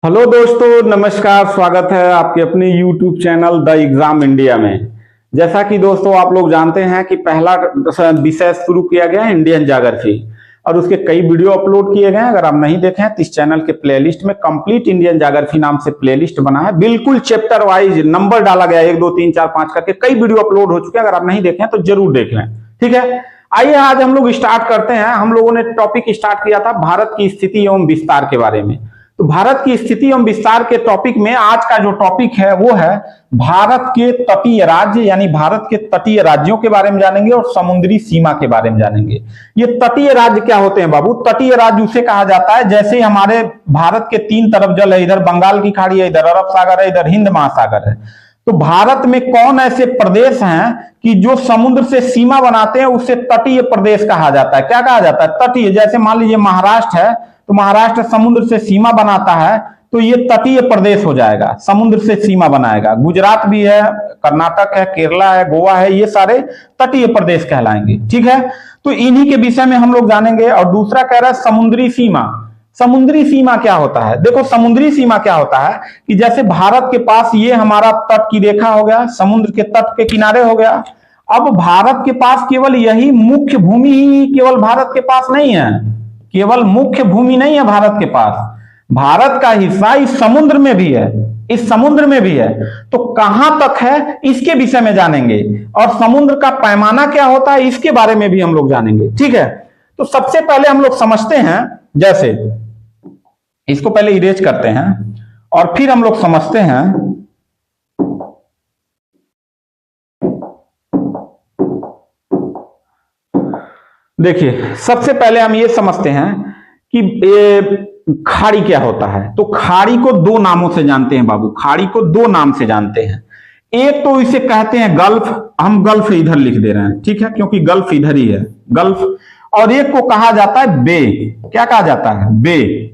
Hello दोस्तों, नमस्कार। स्वागत है आपके अपने YouTube channel the exam India में। जैसा कि दोस्तों आप लोग जानते हैं कि पहला विषय शुरू किया गया है इंडियन ज्योग्राफी और उसके कई वीडियो अपलोड किए गए हैं। अगर आप नहीं देखे हैं तो इस चैनल के प्लेलिस्ट में कंप्लीट इंडियन ज्योग्राफी नाम से प्लेलिस्ट बना है। बिल्कुल चैप्टर वाइज नंबर डाला गया है, 1 2 3 4 5 करके कई वीडियो अपलोड हो चुके हैं। अगर आप नहीं देखे हैं तो जरूर देख लें, ठीक है। आइए आज हम लोग स्टार्ट करते हैं। हम लोगों ने टॉपिक स्टार्ट किया था भारत की स्थिति एवं विस्तार के बारे में। तो भारत की स्थिति एवं विस्तार के टॉपिक में आज का जो टॉपिक है वो है भारत के तटीय राज्य, यानी भारत के तटीय राज्यों के बारे में जानेंगे और समुद्री सीमा के बारे में जानेंगे। ये तटीय राज्य क्या होते हैं बाबू? तटीय राज्य उसे कहा जाता है जैसे हमारे भारत के 3 तरफ जल है, इधर बंगाल की खाड़ी है, इधर अरब सागर है, इधर हिंद महासागर है। तो भारत में कौन ऐसे प्रदेश हैं कि जो समुद्र से सीमा बनाते हैं, उसे तटीय प्रदेश कहा जाता है। क्या कहा जाता है? तटीय। जैसे मान लीजिए महाराष्ट्र है, तो महाराष्ट्र समुद्र से सीमा बनाता है तो ये तटीय प्रदेश हो जाएगा, समुद्र से सीमा बनाएगा। गुजरात भी है, कर्नाटक है, केरला है, गोवा है, ये सारे तटीय प्रदेश कहलाएंगे, ठीक है। तो इन्हीं के विषय में हम लोग जानेंगे। और दूसरा कह रहा है समुद्री सीमा। समुद्री सीमा क्या होता है? देखो समुद्री सीमा क्या होता है कि जैसे भारत के पास ये हमारा तट की रेखा हो गया, समुद्र के तट के किनारे हो गया। अब भारत के पास केवल यही मुख्य भूमि ही केवल भारत के पास नहीं है, केवल मुख्य भूमि नहीं है भारत के पास। भारत का हिस्सा इस समुद्र में भी है, इस समुद्र में भी है। तो कहां तक है इसके विषय में जानेंगे और समुद्र का पैमाना क्या होता है इसके बारे में भी हम लोग जानेंगे, ठीक है। तो सबसे पहले हम लोग समझते हैं, जैसे इसको पहले इरेज करते हैं और फिर हम लोग समझते हैं। देखिए सबसे पहले हम ये समझते हैं कि खाड़ी क्या होता है। तो खाड़ी को 2 नामों से जानते हैं बाबू, खाड़ी को 2 नाम से जानते हैं। एक तो इसे कहते हैं गल्फ, हम गल्फ इधर लिख दे रहे हैं, ठीक है, क्योंकि गल्फ इधर ही है, गल्फ। और एक को कहा जाता है बे। क्या कहा जाता है? बे।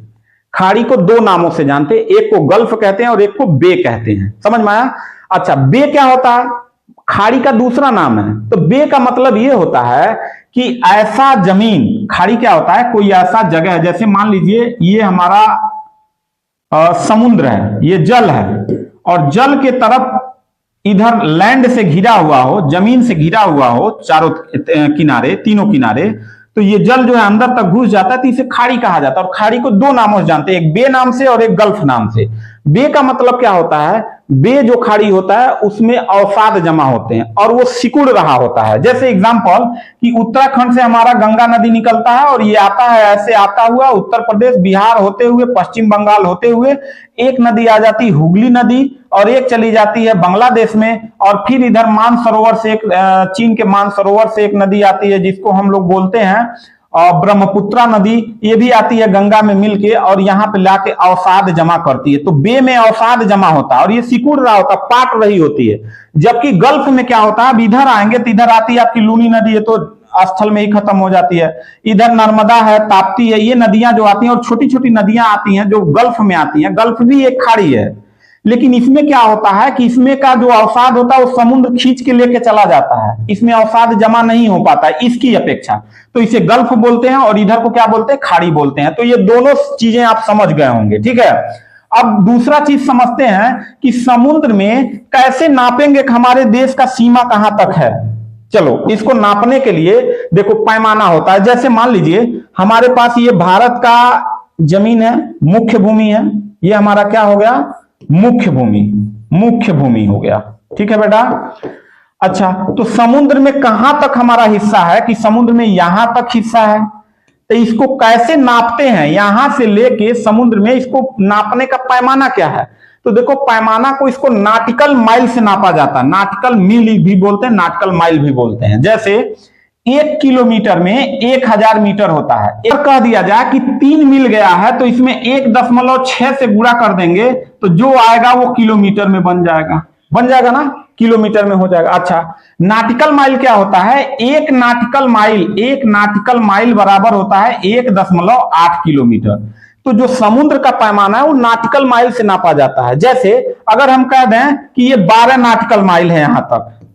खाड़ी को 2 नामों से जानते हैं, एक को गल्फ कहते हैं और एक को बे कहते हैं। समझ में आया? अच्छा, बे क्या होता है? खाड़ी का दूसरा नाम है। तो बे का मतलब ये होता है कि ऐसा जमीन, खाड़ी क्या होता है? कोई ऐसा जगह है, जैसे मान लीजिए ये हमारा समुद्र है, ये जल है और जल के तरफ इधर लैंड से घिरा हुआ हो, जमीन से घिरा हुआ हो चारों किनारे, तीनों किनारे, तो ये जल जो है अंदर तक घुस जाता है, तो इसे खाड़ी कहा जाता है। और खाड़ी को 2 नामों से जानते हैं, एक बे नाम से और एक गल्फ नाम से। बे का मतलब क्या होता है? बे जो खाड़ी होता है उसमें अवसाद जमा होते हैं और वो सिकुड़ रहा होता है। जैसे एग्जांपल कि उत्तराखंड से हमारा गंगा नदी निकलता है और ये आता है, ऐसे आता हुआ उत्तर प्रदेश बिहार होते हुए पश्चिम बंगाल होते हुए एक नदी आ जाती है हुगली नदी, और एक चली जाती है बांग्लादेश में, और फिर इधर मानसरोवर से एक चीन के मानसरोवर से एक नदी आती है जिसको हम लोग बोलते हैं ब्रह्मपुत्रा नदी। ये भी आती है गंगा में मिलके और यहाँ पे लाके अवसाद जमा करती है। तो बे में अवसाद जमा होता है और ये सिकुड़ रहा होता है, पाट रही होती है। जबकि गल्फ में क्या होता है? अब इधर आएंगे तो इधर आती है आपकी लूनी नदी, है तो स्थल में ही खत्म हो जाती है। इधर नर्मदा है, ताप्ती है, ये नदियां जो आती हैं और छोटी छोटी नदियां आती हैं जो गल्फ में आती हैं। गल्फ भी एक खाड़ी है, लेकिन इसमें क्या होता है कि इसमें का जो अवसाद होता है वो समुद्र खींच के लेके चला जाता है, इसमें अवसाद जमा नहीं हो पाता है इसकी अपेक्षा। तो इसे गल्फ बोलते हैं और इधर को क्या बोलते हैं? खाड़ी बोलते हैं। तो ये दोनों चीजें आप समझ गए होंगे, ठीक है। अब दूसरा चीज समझते हैं कि समुद्र में कैसे नापेंगे कि हमारे देश का सीमा कहां तक है। चलो इसको नापने के लिए देखो पैमाना होता है। जैसे मान लीजिए हमारे पास ये भारत का जमीन है, मुख्य भूमि है, ये हमारा क्या हो गया? मुख्य भूमि, मुख्य भूमि हो गया, ठीक है बेटा। अच्छा, तो समुद्र में कहां तक हमारा हिस्सा है कि समुद्र में यहां तक हिस्सा है। तो इसको कैसे नापते हैं? यहां से लेके समुद्र में इसको नापने का पैमाना क्या है? तो देखो पैमाना को इसको नाटिकल माइल से नापा जाता है। नाटिकल मील भी बोलते हैं, नाटिकल माइल भी बोलते हैं। जैसे 1 किलोमीटर में 1000 मीटर होता है। एक कह दिया जाए कि 3 मील गया है तो इसमें 1.6 से गुणा कर देंगे तो जो आएगा वो किलोमीटर में बन जाएगा ना, किलोमीटर में हो जाएगा। अच्छा, नाटिकल माइल क्या होता है? 1 नाटिकल माइल बराबर होता है 1.8 किलोमीटर। तो जो समुद्र का पैमाना है वो नाटिकल माइल से नापा जाता है। जैसे अगर हम कह दें कि ये 12 नाटिकल माइल है,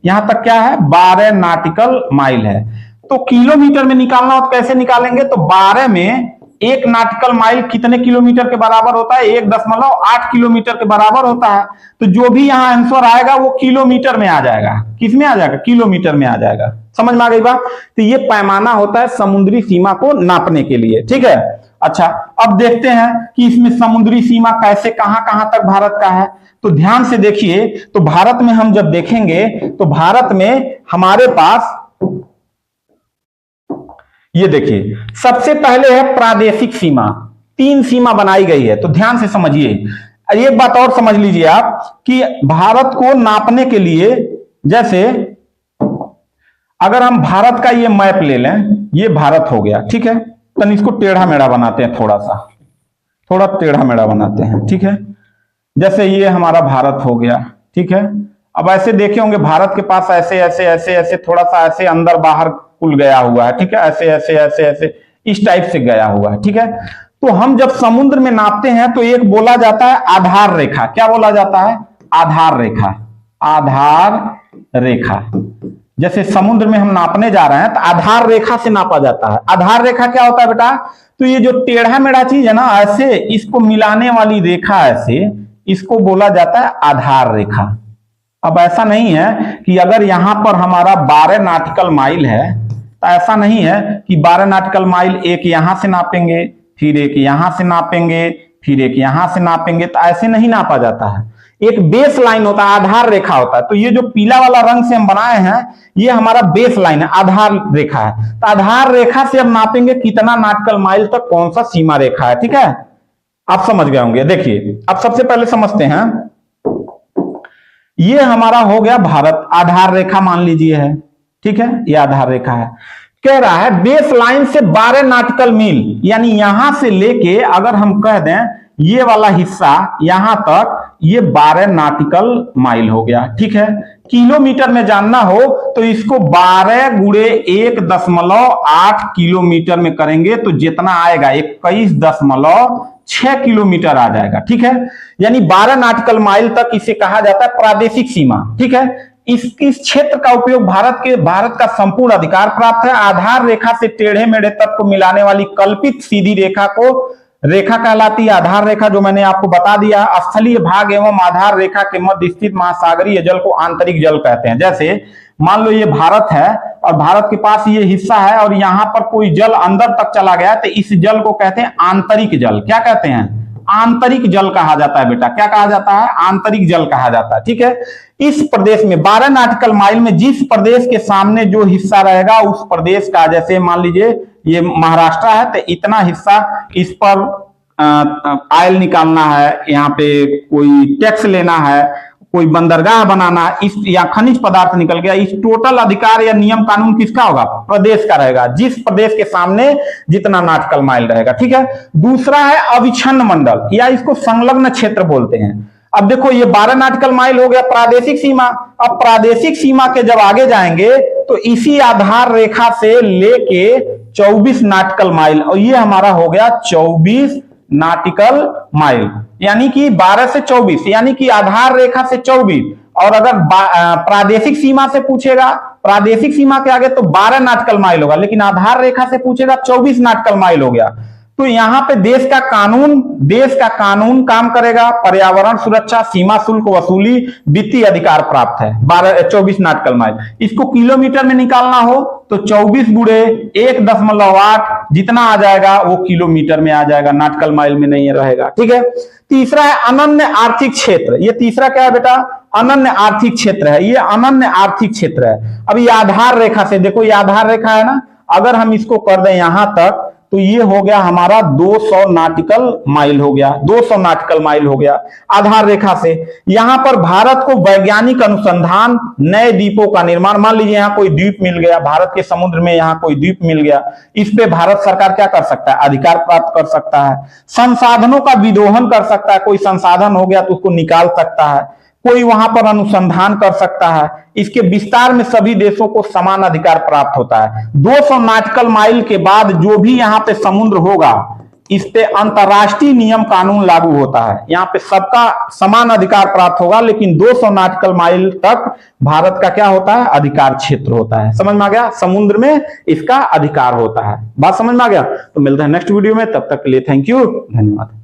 यहां तक क्या है? 12 नाटिकल माइल है। तो किलोमीटर में निकालना हो तो कैसे निकालेंगे? तो 12 में 1 नॉटिकल माइल कितने किलोमीटर के बराबर होता है? 1.8 किलोमीटर के बराबर होता है। तो जो भी यहां आंसर आएगा वो किलोमीटर में आ जाएगा। किस में आ जाएगा? किलोमीटर में आ जाएगा। समझ में आ गई बात? तो ये पैमाना होता है समुद्री सीमा को नापने के लिए, ठीक है। अच्छा, अब देखते हैं कि इसमें समुद्री सीमा कैसे कहां कहां तक भारत का है। तो ध्यान से देखिए, तो भारत में हम जब देखेंगे तो भारत में हमारे पास ये देखिए, सबसे पहले है प्रादेशिक सीमा। 3 सीमा बनाई गई है, तो ध्यान से समझिए। एक बात और समझ लीजिए आप कि भारत को नापने के लिए, जैसे अगर हम भारत का ये मैप ले लें, ये भारत हो गया, ठीक है। तो इसको टेढ़ा मेढ़ा बनाते हैं, थोड़ा टेढ़ा मेढ़ा बनाते हैं, ठीक है। जैसे ये हमारा भारत हो गया, ठीक है। अब ऐसे देखे होंगे भारत के पास ऐसे ऐसे ऐसे ऐसे थोड़ा सा ऐसे अंदर बाहर कुल गया हुआ है, ठीक है। ऐसे ऐसे ऐसे ऐसे इस टाइप से गया हुआ है, ठीक है। तो हम जब समुद्र में नापते हैं तो एक बोला जाता है आधार रेखा। क्या बोला जाता है? आधार रेखा। आधार रेखा, जैसे समुद्र में हम नापने जा रहे हैं तो आधार रेखा से नापा जाता है। आधार रेखा क्या होता है बेटा? तो ये जो टेढ़ा मेढ़ा चीज है ना, ऐसे इसको मिलाने वाली रेखा, ऐसे इसको बोला जाता है आधार रेखा। अब ऐसा नहीं है कि अगर यहां पर हमारा 12 नॉटिकल माइल है, तो ऐसा नहीं है कि 12 नॉटिकल माइल एक यहां से नापेंगे, फिर एक यहां से नापेंगे, फिर एक यहां से नापेंगे, तो ऐसे नहीं नापा जाता है। एक बेस लाइन होता है, आधार रेखा होता है। तो ये जो पीला वाला रंग से हम बनाए हैं, ये हमारा बेस लाइन है, आधार रेखा है। तो आधार रेखा से हम नापेंगे कितना नॉटिकल माइल तक कौन सा सीमा रेखा है, ठीक है। आप समझ गए होंगे। देखिए, अब सबसे पहले समझते हैं, ये हमारा हो गया भारत, आधार रेखा मान लीजिए है, ठीक है। ये आधार रेखा है। कह रहा है बेस लाइन से 12 नॉटिकल मील, यानी यहां से लेके अगर हम कह दें ये वाला हिस्सा यहां तक, ये 12 नॉटिकल माइल हो गया, ठीक है। किलोमीटर में जानना हो तो इसको 12 गुणे 1.8 किलोमीटर में करेंगे तो जितना आएगा 21.6 किलोमीटर आ जाएगा, ठीक है। यानी 12 नॉटिकल माइल तक इसे कहा जाता है प्रादेशिक सीमा, ठीक है। इस क्षेत्र का उपयोग भारत का संपूर्ण अधिकार प्राप्त है। आधार रेखा से टेढ़े मेढ़े तत्व को मिलाने वाली कल्पित सीधी रेखा को रेखा कहलाती है। आधार रेखा जो मैंने आपको बता दिया, स्थलीय भाग एवं आधार रेखा के मध्य स्थित महासागरीय जल को आंतरिक जल कहते हैं। जैसे मान लो ये भारत है और भारत के पास ये हिस्सा है और यहां पर कोई जल अंदर तक चला गया, तो इस जल को कहते हैं आंतरिक जल। क्या कहते हैं? आंतरिक जल कहा जाता है बेटा। क्या कहा जाता है? आंतरिक जल कहा जाता है, ठीक है। इस प्रदेश में 12 नॉटिकल माइल में जिस प्रदेश के सामने जो हिस्सा रहेगा उस प्रदेश का, जैसे मान लीजिए ये महाराष्ट्र है तो इतना हिस्सा, इस पर आयल निकालना है, यहाँ पे कोई टैक्स लेना है, कोई बंदरगाह बनाना, इस या खनिज पदार्थ निकल गया, इस टोटल अधिकार या नियम कानून किसका होगा? प्रदेश का रहेगा, जिस प्रदेश के सामने जितना नॉटिकल माइल रहेगा, ठीक है। दूसरा है अविच्छिन्न मंडल, या इसको संलग्न क्षेत्र बोलते हैं। अब देखो ये 12 नॉटिकल माइल हो गया प्रादेशिक सीमा। अब प्रादेशिक सीमा के जब आगे जाएंगे तो इसी आधार रेखा से लेके 24 नॉटिकल माइल, और ये हमारा हो गया 24 नॉटिकल माइल, यानी कि 12 से 24, यानी कि आधार रेखा से 24। और अगर प्रादेशिक सीमा से पूछेगा, प्रादेशिक सीमा के आगे तो 12 नॉटिकल माइल होगा, लेकिन आधार रेखा से पूछेगा 24 नॉटिकल माइल हो गया। तो यहां पे देश का कानून काम करेगा। पर्यावरण सुरक्षा, सीमा शुल्क वसूली, वित्तीय अधिकार प्राप्त है। 24 नॉटिकल माइल। इसको किलोमीटर में निकालना हो तो 24 गुणे 1.8 जितना आ जाएगा वो किलोमीटर में आ जाएगा, नॉटिकल माइल में नहीं रहेगा, ठीक है। तीसरा है अनन्य आर्थिक क्षेत्र। ये तीसरा क्या है बेटा? अनन्य आर्थिक क्षेत्र है। ये अनन्य आर्थिक क्षेत्र है। अब ये आधार रेखा से देखो, ये आधार रेखा है ना, अगर हम इसको कर दें यहां तक तो ये हो गया हमारा 200 नॉटिकल माइल हो गया, 200 नॉटिकल माइल हो गया आधार रेखा से। यहां पर भारत को वैज्ञानिक अनुसंधान, नए द्वीपों का निर्माण, मान लीजिए यहां कोई द्वीप मिल गया, भारत के समुद्र में यहां कोई द्वीप मिल गया, इस पे भारत सरकार क्या कर सकता है? अधिकार प्राप्त कर सकता है। संसाधनों का विदोहन कर सकता है, कोई संसाधन हो गया तो उसको निकाल सकता है, कोई वहां पर अनुसंधान कर सकता है। इसके विस्तार में सभी देशों को समान अधिकार प्राप्त होता है। 200 नॉटिकल माइल के बाद जो भी यहां पे समुद्र होगा, इस पे अंतरराष्ट्रीय नियम कानून लागू होता है। यहाँ पे सबका समान अधिकार प्राप्त होगा, लेकिन 200 नॉटिकल माइल तक भारत का क्या होता है, अधिकार क्षेत्र होता है। समझ में आ गया, समुद्र में इसका अधिकार होता है। बात समझ में आ गया। तो मिलते हैं नेक्स्ट वीडियो में, तब तक के लिए थैंक यू, धन्यवाद।